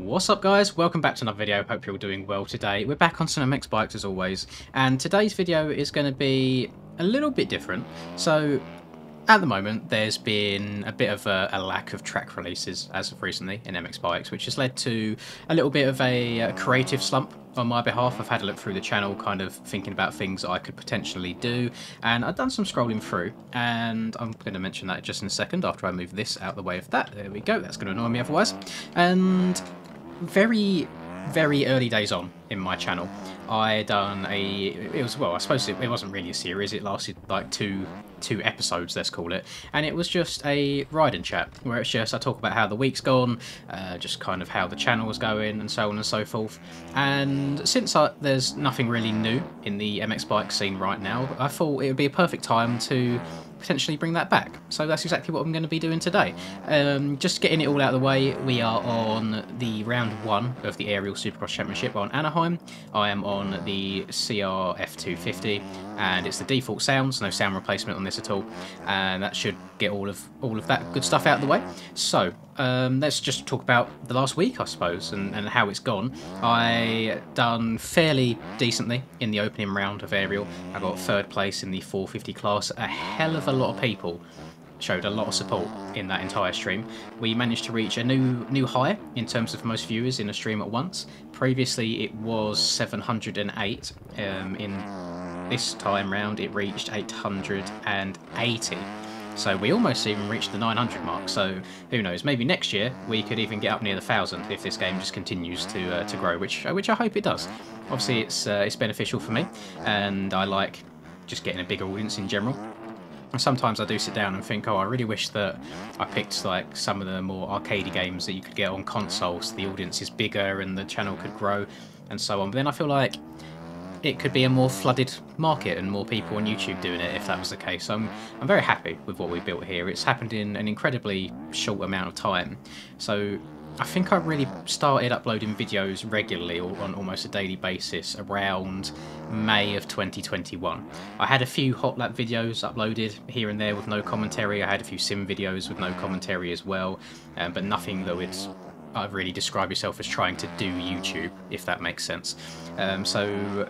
What's up guys, welcome back to another video. Hope you're all doing well today. We're back on some MX bikes as always, and today's video is going to be a little bit different. So at the moment there's been a bit of a lack of track releases as of recently in MX bikes, which has led to a little bit of a creative slump on my behalf. I've had a look through the channel, kind of thinking about things I could potentially do, and I've done some scrolling through, and I'm going to mention that just in a second after I move this out the way of that. There we go, that's going to annoy me otherwise. And very early days on in my channel, I done I suppose it wasn't really a series, it lasted like two episodes, let's call it, and it was just a ride and chat where it's just I talk about how the week's gone, just kind of how the channel was going and so on and so forth. And since there's nothing really new in the MX bike scene right now, I thought it would be a perfect time to potentially bring that back. So that's exactly what I'm going to be doing today. Just getting it all out of the way, we are on the round 1 of the Aerial Supercross Championship on Anaheim. I am on the CR F250, and it's the default sounds, no sound replacement on this at all, and that should get all of that good stuff out of the way. So let's just talk about the last week, I suppose, and how it's gone. I done fairly decently in the opening round of Aerial. I got 3rd place in the 450 class. A hell of a lot of people showed a lot of support in that entire stream. We managed to reach a new high in terms of most viewers in a stream at once. Previously it was 708. In this time round it reached 880. So we almost even reached the 900 mark, so who knows, maybe next year we could even get up near the 1,000 if this game just continues to grow, which I hope it does. Obviously it's beneficial for me, and I like just getting a bigger audience in general. And sometimes I do sit down and think, oh, I really wish that I picked like some of the more arcadey games that you could get on consoles, so the audience is bigger and the channel could grow and so on. But then I feel like it could be a more flooded market and more people on YouTube doing it if that was the case. So I'm very happy with what we built here. It's happened in an incredibly short amount of time. So I think I really started uploading videos regularly on almost a daily basis around May of 2021. I had a few hot lap videos uploaded here and there with no commentary. I had a few sim videos with no commentary as well, but nothing that would really describe yourself as trying to do YouTube, if that makes sense. So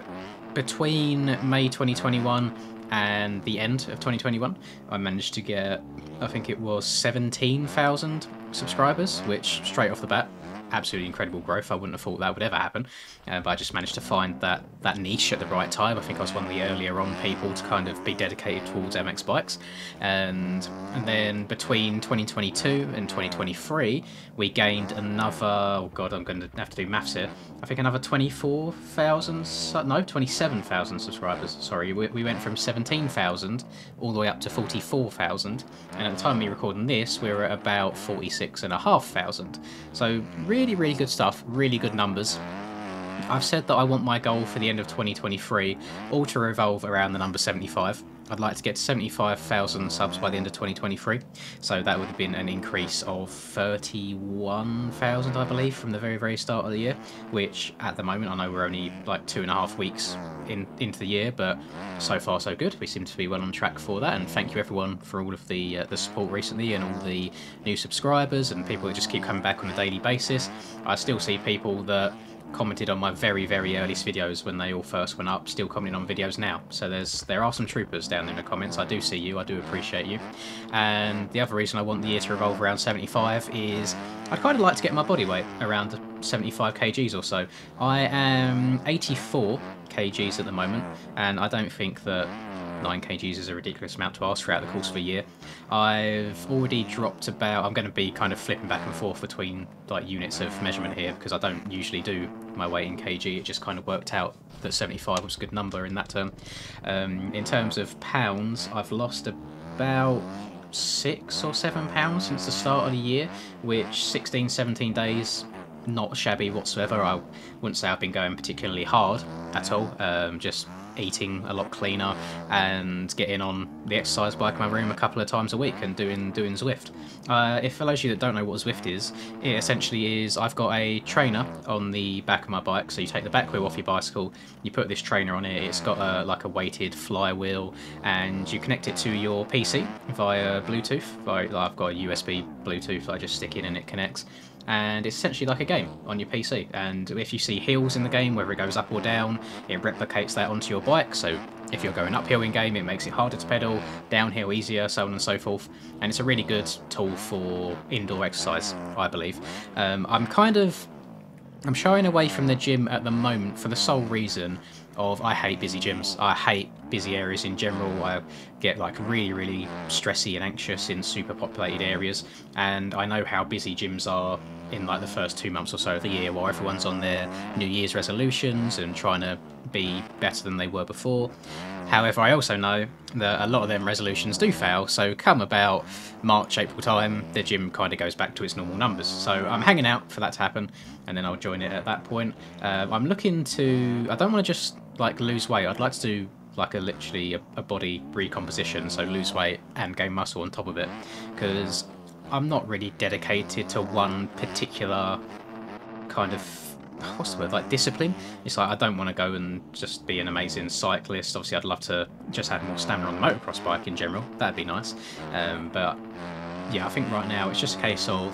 between May 2021 and the end of 2021, I managed to get, I think it was 17,000 subscribers, which straight off the bat, absolutely incredible growth. I wouldn't have thought that would ever happen, but I just managed to find that niche at the right time. I think I was one of the earlier on people to kind of be dedicated towards MX bikes, and then between 2022 and 2023 we gained another, oh god, I'm going to have to do maths here, I think another 27,000 subscribers. Sorry, we went from 17,000 all the way up to 44,000, and at the time of me recording this we're at about 46,500. So really good stuff, really good numbers. I've said that I want my goal for the end of 2023 all to revolve around the number 75. I'd like to get to 75,000 subs by the end of 2023, so that would have been an increase of 31,000, I believe, from the very start of the year, which at the moment, I know we're only like 2.5 weeks into the year, but so far so good. We seem to be well on track for that, and thank you everyone for all of the support recently and all the new subscribers and people that just keep coming back on a daily basis. I still see people that commented on my very earliest videos when they all first went up, still commenting on videos now. So there are some troopers down there in the comments. I do see you, I do appreciate you. And the other reason I want the year to revolve around 75 is I'd kind of like to get my body weight around 75 kgs or so. I am 84 kgs at the moment, and I don't think that 9 kgs is a ridiculous amount to ask throughout the course of a year. I've already dropped about, I'm going to be kind of flipping back and forth between like units of measurement here because I don't usually do my weight in kg. It just kind of worked out that 75 was a good number in that term. In terms of pounds, I've lost about 6 or 7 pounds since the start of the year, which 16-17 days, not shabby whatsoever. I wouldn't say I've been going particularly hard at all, just eating a lot cleaner and getting on the exercise bike in my room a couple of times a week and doing Zwift. If for those of you that don't know what Zwift is, it essentially is, I've got a trainer on the back of my bike, so you take the back wheel off your bicycle, you put this trainer on it, it's got like a weighted flywheel, and you connect it to your PC via Bluetooth. I've got a USB Bluetooth I just stick in and it connects. and it's essentially like a game on your PC. And if you see hills in the game, whether it goes up or down, it replicates that onto your bike. So if you're going uphill in game, it makes it harder to pedal, downhill easier, so on and so forth. And it's a really good tool for indoor exercise, I believe. I'm shying away from the gym at the moment for the sole reason of I hate busy gyms. I hate busy areas in general. I get like really stressy and anxious in super populated areas, and I know how busy gyms are in like the first 2 months or so of the year, while everyone's on their New Year's resolutions and trying to be better than they were before. However, I also know that a lot of them resolutions do fail, so come about March, April time, the gym kind of goes back to its normal numbers. So I'm hanging out for that to happen, and then I'll join it at that point. I'm looking to... I don't want to just like lose weight. I'd like to do like literally a body recomposition, so lose weight and gain muscle on top of it, because I'm not really dedicated to one particular kind of, what's the word, like discipline. It's like I don't want to go and just be an amazing cyclist. Obviously I'd love to just have more stamina on the motocross bike in general, that'd be nice. But yeah, I think right now it's just a case of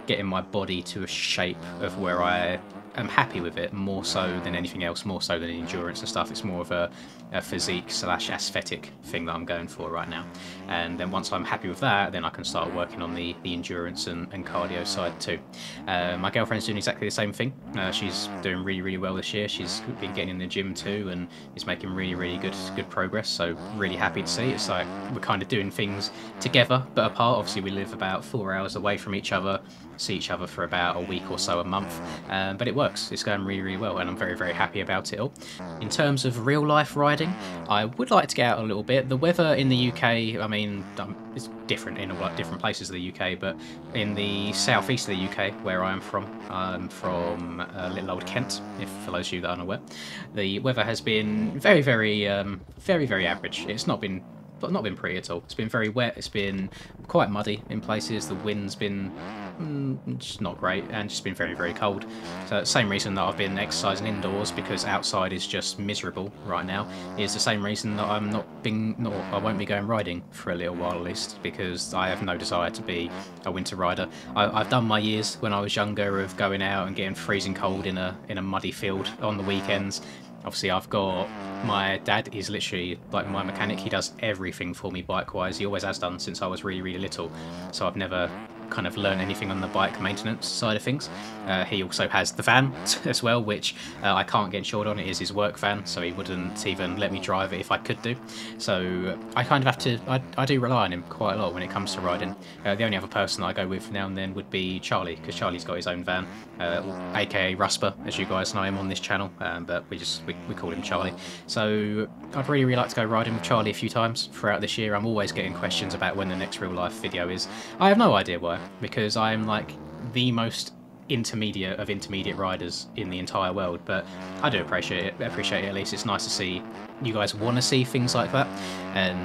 getting my body to a shape of where I am happy with it, more so than anything else, more so than endurance and stuff. It's more of a physique / aesthetic thing that I'm going for right now. And then once I'm happy with that, then I can start working on the endurance and cardio side too. My girlfriend's doing exactly the same thing. She's doing really well this year. She's been getting in the gym too and is making really good progress, so really happy to see. It's like we're kind of doing things together but apart. Obviously we live about 4 hours away from each other, see each other for about a week or so a month, but it works. It's going really well, and I'm very happy about it all. In terms of real life riding, I would like to get out a little bit. The weather in the UK, I mean, it's different in all like different places of the UK, but in the southeast of the UK, where I am from, I'm from little old Kent, if for those of you that aren't aware, the weather has been very average. It's not been pretty at all. It's been very wet, it's been quite muddy in places, the wind's been just not great, and just been very cold. So same reason that I've been exercising indoors, because outside is just miserable right now, is the same reason that I won't be going riding for a little while at least, because I have no desire to be a winter rider. I've done my years when I was younger of going out and getting freezing cold in a muddy field on the weekends. Obviously I've got, my dad is literally like my mechanic. He does everything for me bike wise. He always has done since I was really little, so I've never kind of learn anything on the bike maintenance side of things. He also has the van as well, which I can't get insured on. It is his work van, so he wouldn't even let me drive it if I could do. So I kind of have to, I do rely on him quite a lot when it comes to riding. The only other person I go with now and then would be Charlie, because Charlie's got his own van, aka Rusper, as you guys know him on this channel, but we call him Charlie. So I'd really like to go riding with Charlie a few times throughout this year. I'm always getting questions about when the next real life video is. I have no idea why, because I'm like the most intermediate of intermediate riders in the entire world, but I do appreciate it at least. It's nice to see you guys want to see things like that, and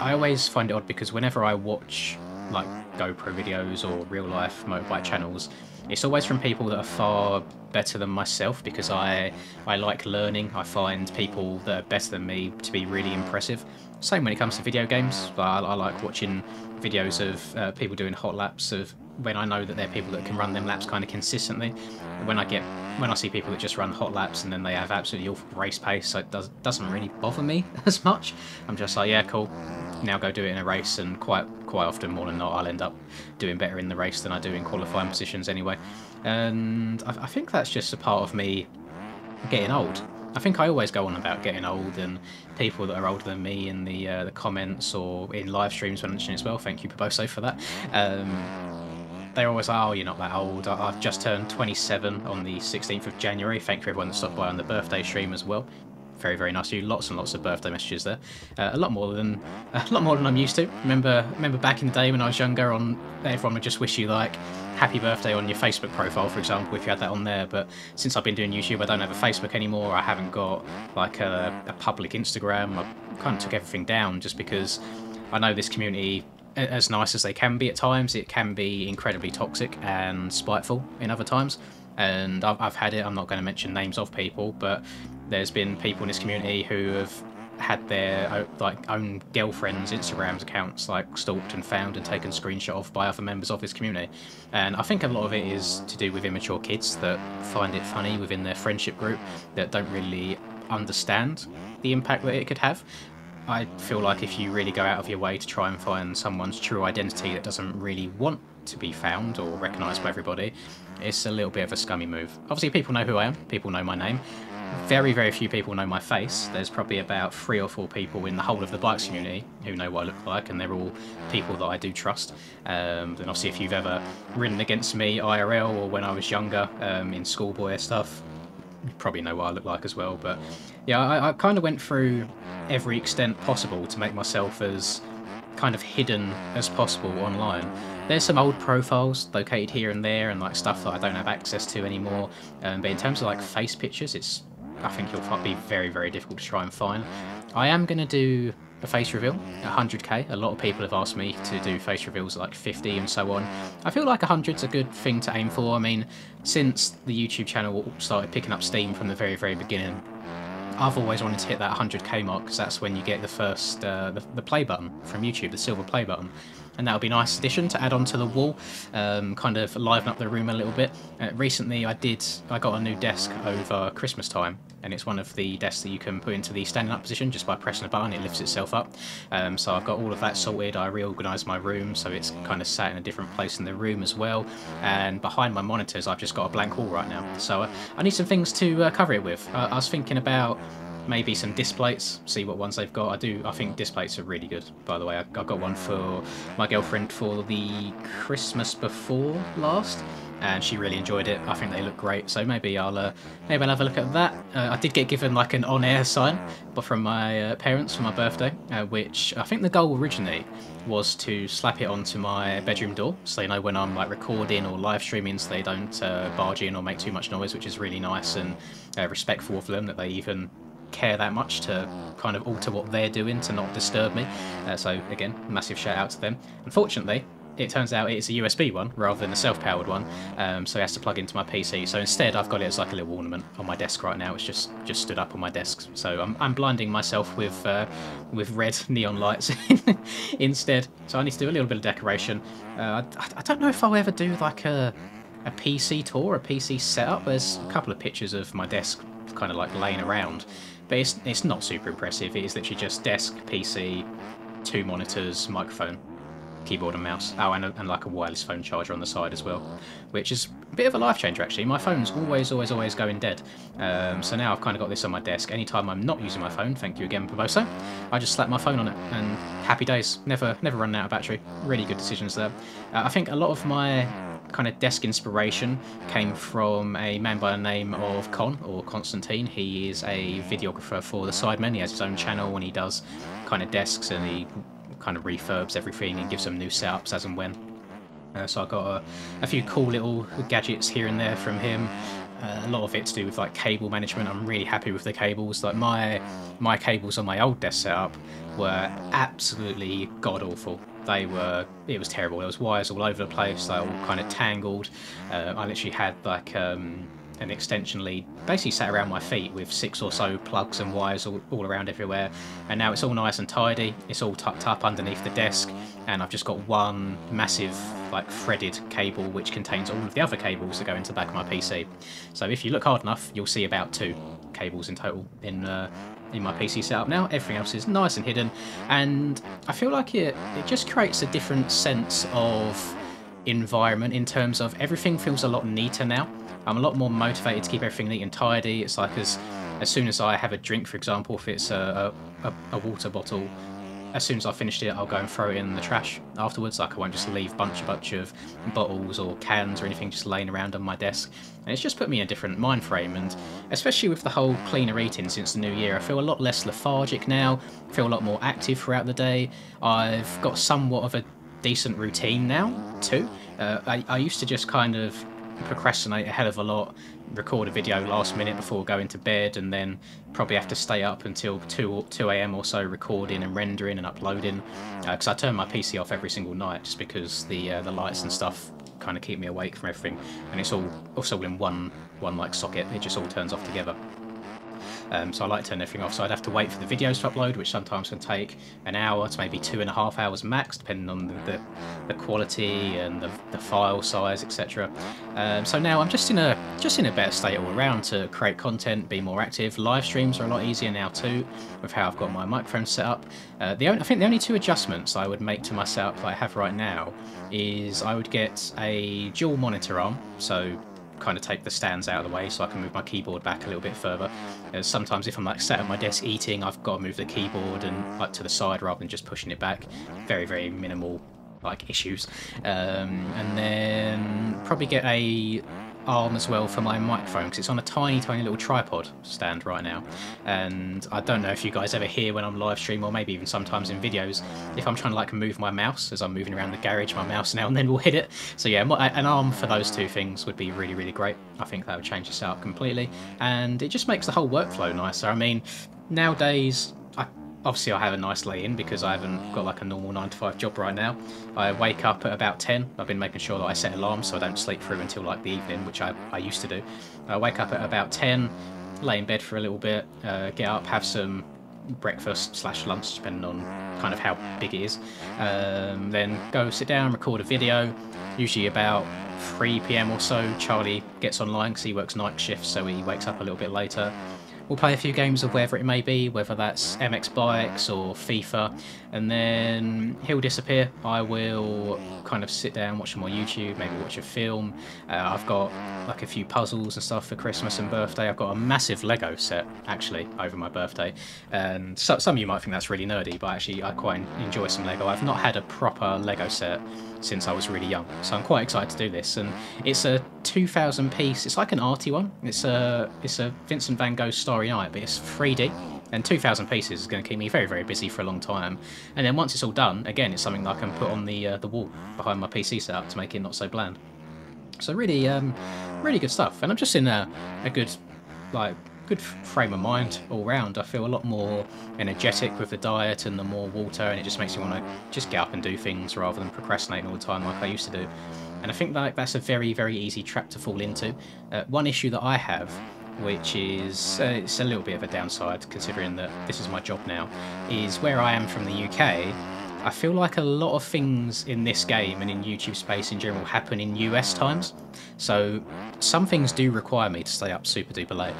I always find it odd, because whenever I watch like GoPro videos or real life motorbike channels, it's always from people that are far better than myself, because I like learning. I find people that are better than me to be really impressive. Same when it comes to video games. I like watching videos of people doing hot laps, of when I know that they're people that can run them laps kind of consistently. When I see people that just run hot laps and then they have absolutely awful race pace, so it doesn't really bother me as much. I'm just like, yeah, cool, now go do it in a race, and quite often, more than not, I'll end up doing better in the race than I do in qualifying positions anyway. And I think that's just a part of me getting old. I think I always go on about getting old, and people that are older than me in the comments or in live streams when I mention it as well, thank you Paboso for that, they're always like, oh, you're not that old. I've just turned 27 on the 16th of January. Thank you everyone that stopped by on the birthday stream as well. Very nice of you. Lots and lots of birthday messages there. A lot more than I'm used to. Remember back in the day when I was younger, everyone would just wish you like happy birthday on your Facebook profile, for example, if you had that on there. But since I've been doing YouTube, I don't have a Facebook anymore. I haven't got like a public Instagram. I kind of took everything down just because I know this community, as nice as they can be at times, it can be incredibly toxic and spiteful in other times. And I've had it. I'm not going to mention names of people, but there's been people in this community who have had their like own girlfriends' Instagrams accounts like stalked and found and taken screenshot of by other members of his community. And I think a lot of it is to do with immature kids that find it funny within their friendship group, that don't really understand the impact that it could have. I feel like if you really go out of your way to try and find someone's true identity that doesn't really want to be found or recognised by everybody, it's a little bit of a scummy move. Obviously people know who I am, people know my name. Very, very few people know my face. There's probably about 3 or 4 people in the whole of the bikes community who know what I look like, and they're all people that I do trust. And obviously if you've ever ridden against me IRL or when I was younger in schoolboy stuff, you probably know what I look like as well. But yeah, I kind of went through every extent possible to make myself as kind of hidden as possible online. There's some old profiles located here and there and like stuff that I don't have access to anymore, but in terms of like face pictures, I think it'll be very, very difficult to try and find. I am going to do a face reveal at 100k. A lot of people have asked me to do face reveals at like 50 and so on. I feel like 100's a good thing to aim for. I mean, since the YouTube channel started picking up steam from the very, very beginning, I've always wanted to hit that 100k mark, because that's when you get the first the play button from YouTube, the silver play button. And that would be a nice addition to add onto the wall, kind of liven up the room a little bit. Recently I got a new desk over Christmas time, and it's one of the desks that you can put into the standing up position just by pressing a button. It lifts itself up. So I've got all of that sorted. I reorganised my room so it's kind of sat in a different place in the room as well. And behind my monitors I've just got a blank wall right now. So I need some things to cover it with. I was thinking about maybe some disc plates, see what ones they've got. I think disc plates are really good, by the way. I got one for my girlfriend for the Christmas before last, and she really enjoyed it. I think they look great, so maybe I'll have a look at that. I did get given like an on-air sign, but from my parents for my birthday, which I think the goal originally was to slap it onto my bedroom door, so they know when I'm like recording or live streaming, so they don't barge in or make too much noise, which is really nice and respectful of them, that they even care that much to kind of alter what they're doing to not disturb me. So again, massive shout out to them. Unfortunately, it turns out it's a USB one rather than a self-powered one, so it has to plug into my PC. So instead I've got it as like a little ornament on my desk right now. It's just stood up on my desk, so I'm blinding myself with red neon lights instead. So I need to do a little bit of decoration. I don't know if I'll ever do like a PC tour, a PC setup. There's a couple of pictures of my desk kind of like laying around, but it's not super impressive. It is literally just desk, PC, 2 monitors, microphone, keyboard and mouse. Oh, and like a wireless phone charger on the side as well, which is a bit of a life changer actually. My phone's always going dead, so now I've kind of got this on my desk. Anytime I'm not using my phone, thank you again Paboso, I just slap my phone on it and happy days. Never running out of battery. Really good decisions there. I think a lot of my kind of desk inspiration came from a man by the name of Con, or Constantine. He is a videographer for the Sidemen. He has his own channel and he does kind of desks, and he kind of refurbs everything and gives them new setups as and when. So I got a few cool little gadgets here and there from him. A lot of it to do with like cable management. I'm really happy with the cables. Like my cables on my old desk setup were absolutely god awful. It was terrible. There was wires all over the place. They all kind of tangled. I literally had like an extension lead basically sat around my feet with 6 or so plugs and wires all around everywhere. And now it's all nice and tidy. It's all tucked up underneath the desk, and I've just got one massive like threaded cable which contains all of the other cables that go into the back of my PC. So if you look hard enough, you'll see about 2 cables in total in my PC setup now. Everything else is nice and hidden, and I feel like it just creates a different sense of environment in terms of everything feels a lot neater now. I'm a lot more motivated to keep everything neat and tidy. It's like as soon as I have a drink, for example, if it's a water bottle, as soon as I've finished it, I'll go and throw it in the trash afterwards. Like I won't just leave a bunch of bottles or cans or anything just laying around on my desk. And it's just put me in a different mind frame, and especially with the whole cleaner eating since the new year, I feel a lot less lethargic now, feel a lot more active throughout the day. I've got somewhat of a decent routine now too. I used to just kind of procrastinate a hell of a lot, record a video last minute before going to bed, and then probably have to stay up until 2 a.m. or so recording and rendering and uploading, because I turn my PC off every single night just because the lights and stuff kind of keep me awake from everything, and it's all in one like socket. It just all turns off together. So I like to turn everything off. So I'd have to wait for the videos to upload, which sometimes can take an hour to maybe 2.5 hours max, depending on the quality and the file size, etc. So now I'm just in a better state all around to create content, be more active. Live streams are a lot easier now too, with how I've got my microphone set up. I think the only two adjustments I would make to my setup that I have right now is I would get a dual monitor arm, so kind of take the stands out of the way so I can move my keyboard back a little bit further. Sometimes if I'm like sat at my desk eating, I've got to move the keyboard and like to the side rather than just pushing it back. Very, very minimal like issues. And then probably get a arm as well for my microphone, because it's on a tiny little tripod stand right now, and I don't know if you guys ever hear when I'm live stream, or maybe even sometimes in videos, if I'm trying to like move my mouse as I'm moving around the garage, my mouse now and then will hit it. So yeah, an arm for those two things would be really great. I think that would change the setup completely, and it just makes the whole workflow nicer. I mean, nowadays obviously I have a nice lay-in because I haven't got like a normal 9-to-5 job right now. I wake up at about 10. I've been making sure that I set alarms so I don't sleep through until like the evening, which I used to do. I wake up at about 10, lay in bed for a little bit, get up, have some breakfast / lunch, depending on kind of how big it is. Then go sit down, record a video, usually about 3 PM or so. Charlie gets online because he works night shifts, so he wakes up a little bit later. We'll play a few games of whatever it may be, whether that's MX Bikes or FIFA, and then he'll disappear. I will kind of sit down, watch more YouTube, maybe watch a film. I've got like a few puzzles and stuff for Christmas and birthday. I've got a massive Lego set, actually, over my birthday. And some of you might think that's really nerdy, but actually I quite enjoy some Lego. I've not had a proper Lego set since I was really young, so I'm quite excited to do this. And it's a 2,000 piece, it's like an arty one. It's a Vincent van Gogh Starry Night, but it's 3D. And 2,000 pieces is going to keep me very busy for a long time. And then once it's all done, again, it's something that I can put on the wall behind my PC setup to make it not so bland. So really good stuff. And I'm just in a good frame of mind all round. I feel a lot more energetic with the diet and the more water, and it just makes me want to just get up and do things rather than procrastinating all the time like I used to do. And I think that that's a very easy trap to fall into. One issue that I have, which is it's a little bit of a downside considering that this is my job now, is where I am from the UK. I feel like a lot of things in this game and in YouTube space in general happen in US times, so some things do require me to stay up super duper late.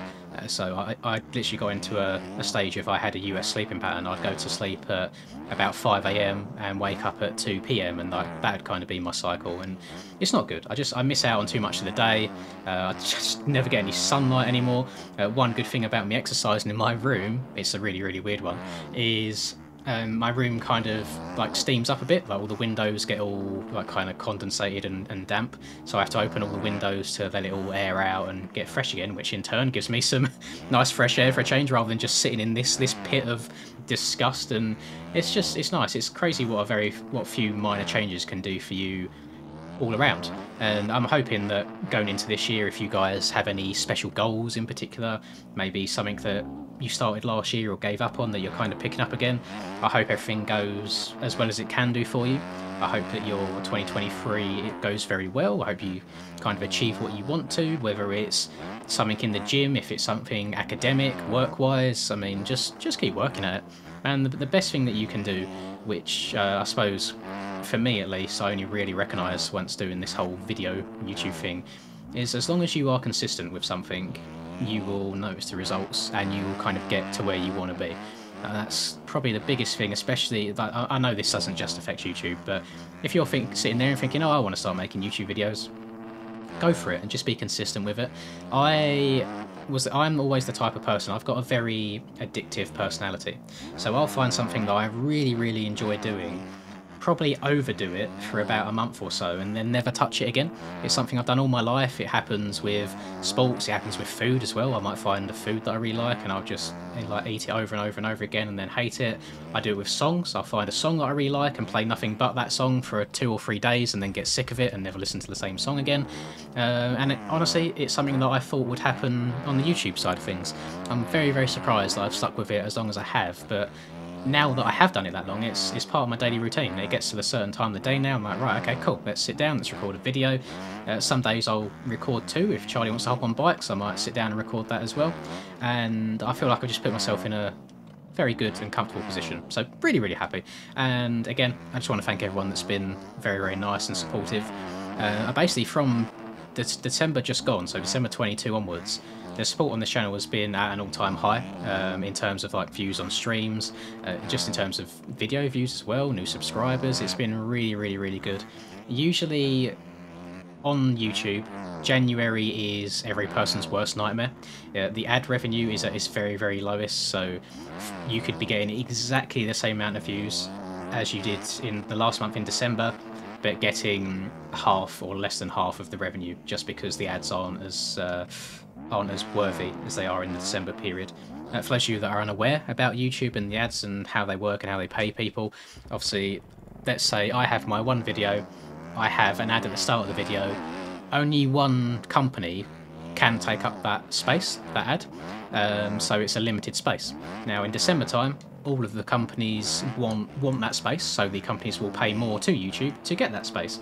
So I literally got into a stage if I had a US sleeping pattern, I'd go to sleep at about 5 AM and wake up at 2 PM, and like that'd kind of be my cycle, and it's not good. I miss out on too much of the day. I just never get any sunlight anymore. One good thing about me exercising in my room, it's a really weird one, is my room kind of like steams up a bit, like all the windows get all like kind of condensated and damp, so I have to open all the windows to let it all air out and get fresh again, which in turn gives me some nice fresh air for a change rather than just sitting in this pit of disgust. And it's nice. It's crazy what few minor changes can do for you all around. And I'm hoping that going into this year, if you guys have any special goals in particular, maybe something that you started last year or gave up on that you're kind of picking up again, I hope everything goes as well as it can do for you. I hope that your 2023 it goes very well. I hope you kind of achieve what you want to, whether it's something in the gym, if it's something academic, work-wise. I mean, just keep working at it. And the best thing that you can do, which I suppose for me at least I only really recognise once doing this whole video YouTube thing, is as long as you are consistent with something, you will notice the results and you will kind of get to where you want to be. That's probably the biggest thing, especially that I know this doesn't just affect YouTube, but if you're sitting there and thinking, oh, I want to start making YouTube videos, go for it and just be consistent with it. I'm always the type of person, I've got a very addictive personality, so I'll find something that I really enjoy doing, probably overdo it for about a month or so and then never touch it again. It's something I've done all my life. It happens with sports, it happens with food as well. I might find a food that I really like and I'll just like eat it over and over again and then hate it. I do it with songs. I'll find a song that I really like and play nothing but that song for 2 or 3 days and then get sick of it and never listen to the same song again. Honestly, it's something that I thought would happen on the YouTube side of things. I'm very surprised that I've stuck with it as long as I have, but now that I have done it that long, it's part of my daily routine. It gets to a certain time of the day now, I'm like, right, okay, cool, let's sit down, let's record a video. Some days I'll record two. If Charlie wants to hop on bikes, I might sit down and record that as well. And I feel like I just put myself in a very good and comfortable position. So really, really happy. And again, I just want to thank everyone that's been very, very nice and supportive. Basically from December just gone, so December 22 onwards, the support on this channel has been at an all-time high in terms of like views on streams, just in terms of video views as well, new subscribers. It's been really, really, really good. Usually on YouTube, January is every person's worst nightmare. The ad revenue is at its very, very lowest, so you could be getting exactly the same amount of views as you did in the last month in December, but getting half or less than half of the revenue just because the ads aren't as worthy as they are in the December period. For those of you that are unaware about YouTube and the ads and how they work and how they pay people, obviously, let's say I have my one video, I have an ad at the start of the video, only one company can take up that space, that ad, so it's a limited space. Now in December time, all of the companies want that space, so the companies will pay more to YouTube to get that space.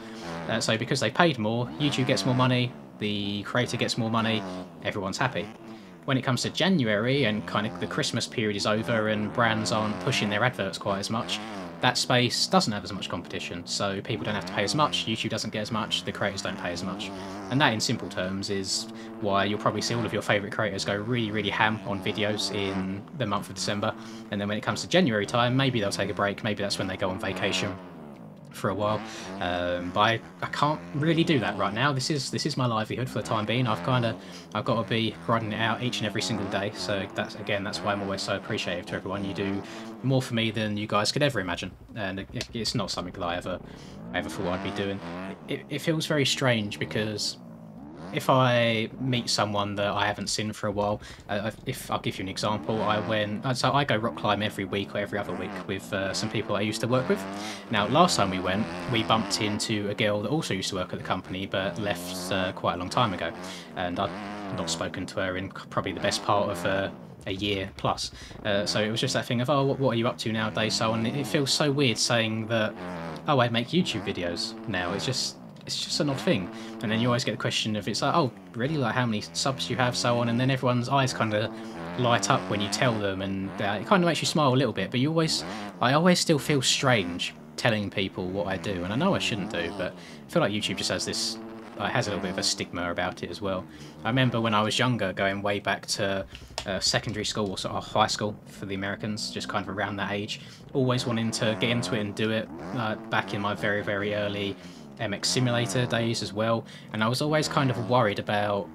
So because they paid more, YouTube gets more money, the creator gets more money, everyone's happy. When it comes to January and kind of the Christmas period is over and brands aren't pushing their adverts quite as much, that space doesn't have as much competition, so people don't have to pay as much, YouTube doesn't get as much, the creators don't pay as much. And that in simple terms is why you'll probably see all of your favourite creators go really, really ham on videos in the month of December, and then when it comes to January time, maybe they'll take a break, maybe that's when they go on vacation for a while. But I can't really do that right now. This is my livelihood for the time being. I've got to be grinding it out each and every single day. So that's why I'm always so appreciative to everyone. You do more for me than you guys could ever imagine, and it's not something that I ever thought I'd be doing. It feels very strange because if I meet someone that I haven't seen for a while, if I'll give you an example, so I go rock climb every week or every other week with some people I used to work with. Now, last time we went, we bumped into a girl that also used to work at the company but left quite a long time ago, and I've not spoken to her in probably the best part of a year plus. So it was just that thing of, oh, what are you up to nowadays? So on, it feels so weird saying that, oh, I make YouTube videos now. It's just an odd thing. And then you always get the question of, it's like, oh, really? Like, how many subs you have, so on, and then everyone's eyes kind of light up when you tell them, and it kind of makes you smile a little bit, but I always still feel strange telling people what I do, and I know I shouldn't do, but I feel like YouTube just has this, it has a little bit of a stigma about it as well. I remember when I was younger, going way back to secondary school, or sort of high school for the Americans, just kind of around that age, always wanting to get into it and do it, back in my very, very early MX Simulator days as well, and I was always kind of worried about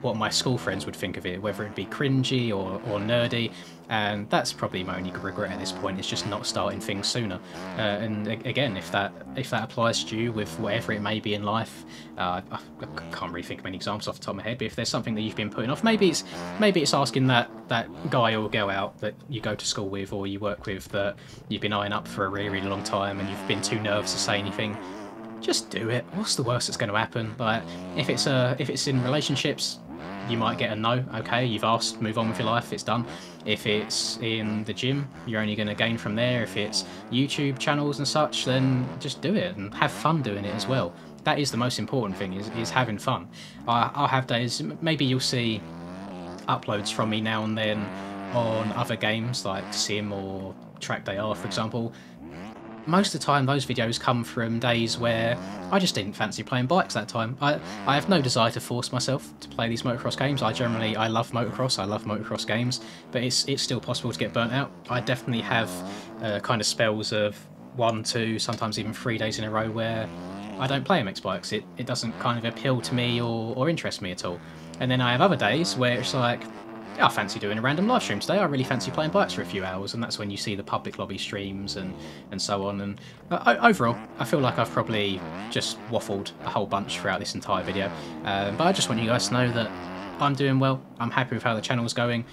what my school friends would think of it, whether it'd be cringy or nerdy, and that's probably my only regret at this point, is just not starting things sooner. And again, if that applies to you with whatever it may be in life, I can't really think of any examples off the top of my head, but if there's something that you've been putting off, maybe it's asking that guy or girl out that you go to school with or you work with that you've been eyeing up for a really, really long time and you've been too nervous to say anything. Just do it. What's the worst that's going to happen? Like, if it's in relationships, you might get a no. Okay, you've asked, move on with your life, it's done. If it's in the gym, you're only going to gain from there. If it's YouTube channels and such, then just do it and have fun doing it as well. That is the most important thing, is having fun. I'll have days, maybe you'll see uploads from me now and then on other games like Sim or Track Day R, for example. Most of the time those videos come from days where I just didn't fancy playing bikes that time. I have no desire to force myself to play these motocross games. I love motocross, I love motocross games, but it's still possible to get burnt out. I definitely have kind of spells of 1, 2, sometimes even 3 days in a row where I don't play MX bikes. It doesn't kind of appeal to me or interest me at all. And then I have other days where it's like, I fancy doing a random live stream today, I really fancy playing bikes for a few hours, and that's when you see the public lobby streams and so on. And overall, I feel like I've probably just waffled a whole bunch throughout this entire video, but I just want you guys to know that I'm doing well, I'm happy with how the channel's going.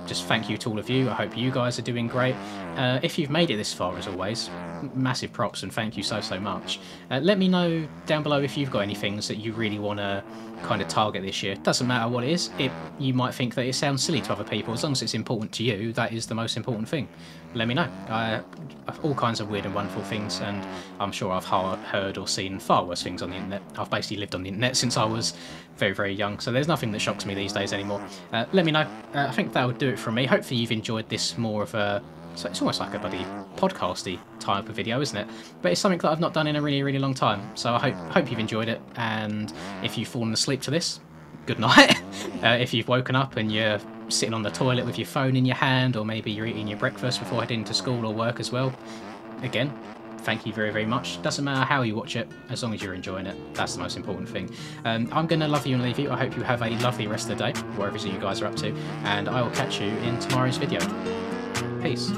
Just thank you to all of you, I hope you guys are doing great. If you've made it this far, as always, massive props and thank you so much. Let me know down below if you've got any things that you really want to kind of target this year. Doesn't matter what it is, you might think that it sounds silly to other people, as long as it's important to you, that is the most important thing. let me know. All kinds of weird and wonderful things, and I'm sure I've heard or seen far worse things on the internet. I've basically lived on the internet since I was very, very young, so there's nothing that shocks me these days anymore. Let me know. I think that would do it from me. Hopefully you've enjoyed this more of a... So it's almost like a bloody podcasty type of video, isn't it? But it's something that I've not done in a really, really long time. So I hope you've enjoyed it, and if you've fallen asleep to this, good night. If you've woken up and you're sitting on the toilet with your phone in your hand, or maybe you're eating your breakfast before heading to school or work as well, again, thank you very, very much. Doesn't matter how you watch it, as long as you're enjoying it. That's the most important thing. I'm going to love you and leave you. I hope you have a lovely rest of the day, wherever you guys are up to, and I will catch you in tomorrow's video. Peace.